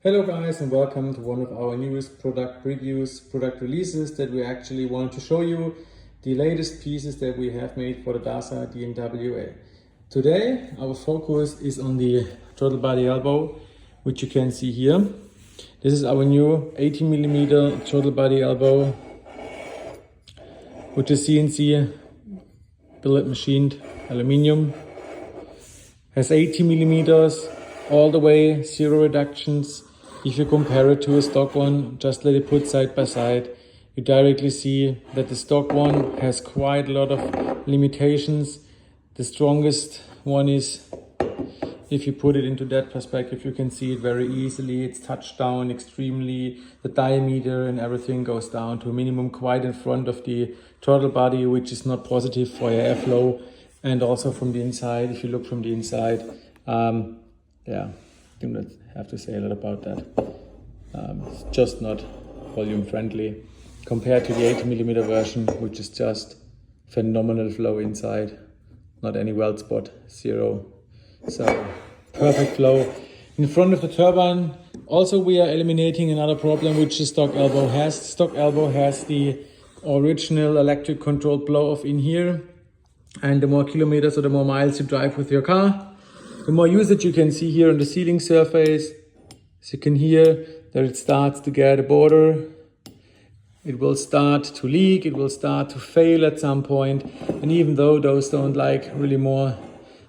Hello guys, and welcome to one of our newest product reviews, product releases that we actually want to show you the latest pieces that we have made for the DAZA DNWA. Today our focus is on the throttle body elbow, which you can see here. This is our new 18mm throttle body elbow, which is CNC billet machined aluminium. Has 80mm all the way, zero reductions. If you compare it to a stock one, just let it put side by side, you directly see that the stock one has quite a lot of limitations. The strongest one is, if you put it into that perspective, you can see it very easily. It's touched down extremely. The diameter and everything goes down to a minimum quite in front of the throttle body, which is not positive for your airflow. And also from the inside, if you look from the inside, yeah, I do not have to say a lot about that. It's just not volume friendly compared to the 80mm version, which is just phenomenal flow inside. Not any weld spot, zero. So perfect flow. In front of the turbine, also we are eliminating another problem which the stock elbow has. The stock elbow has the original electric controlled blow off in here. And the more kilometers or the more miles you drive with your car, the more usage you can see here on the sealing surface. As you can hear that it starts to get a border. It will start to leak, it will start to fail at some point. And even though those don't like really more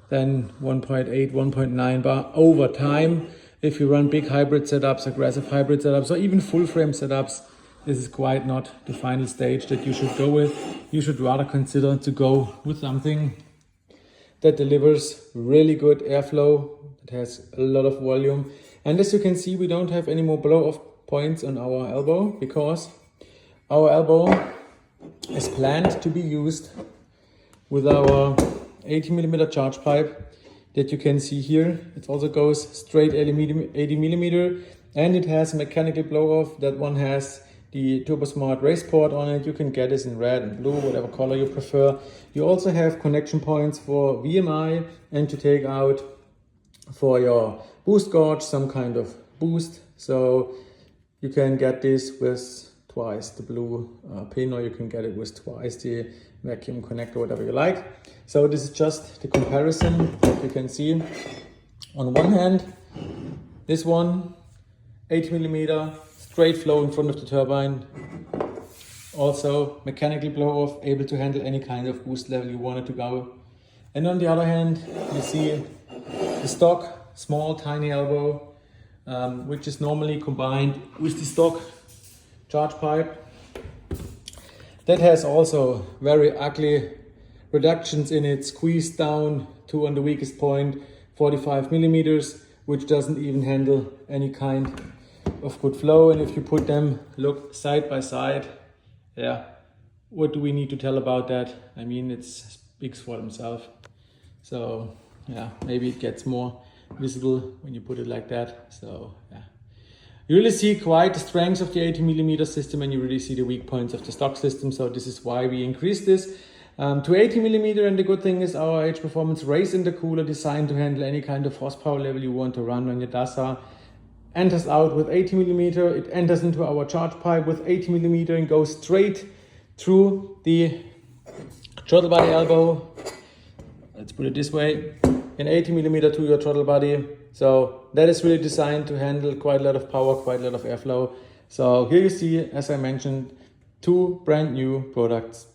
than 1.8, 1.9 bar over time, if you run big hybrid setups, aggressive hybrid setups, or even full frame setups, this is quite not the final stage that you should go with. You should rather consider to go with something that delivers really good airflow, that has a lot of volume. And as you can see, we don't have any more blow-off points on our elbow because our elbow is planned to be used with our 80mm charge pipe that you can see here. It also goes straight 80mm, and it has a mechanical blow-off. That one has the TurboSmart race port on it. You can get this in red and blue, whatever color you prefer. You also have connection points for VMI and to take out for your boost gauge some kind of boost. So you can get this with twice the blue pin, or you can get it with twice the vacuum connector, whatever you like. So this is just the comparison that you can see. On one hand, this one, 80mm, straight flow in front of the turbine. Also mechanical blow off, able to handle any kind of boost level you want it to go. And on the other hand, you see the stock small tiny elbow, which is normally combined with the stock charge pipe. That has also very ugly reductions in it, squeezed down to, on the weakest point, 45mm, which doesn't even handle any kind of good flow. And if you put them, look side by side, yeah, what do we need to tell about that? I mean, it speaks for themselves. So yeah, maybe it gets more visible when you put it like that. So yeah, you really see quite the strength of the 80mm system, and you really see the weak points of the stock system. So this is why we increased this to 80mm. And the good thing is our HPerformance race intercooler, designed to handle any kind of horsepower level you want to run on your DAZA, enters out with 80mm. It enters into our charge pipe with 80mm and goes straight through the throttle body elbow. Let's put it this way, an 80mm to your throttle body. So that is really designed to handle quite a lot of power, quite a lot of airflow. So here you see, as I mentioned, two brand new products.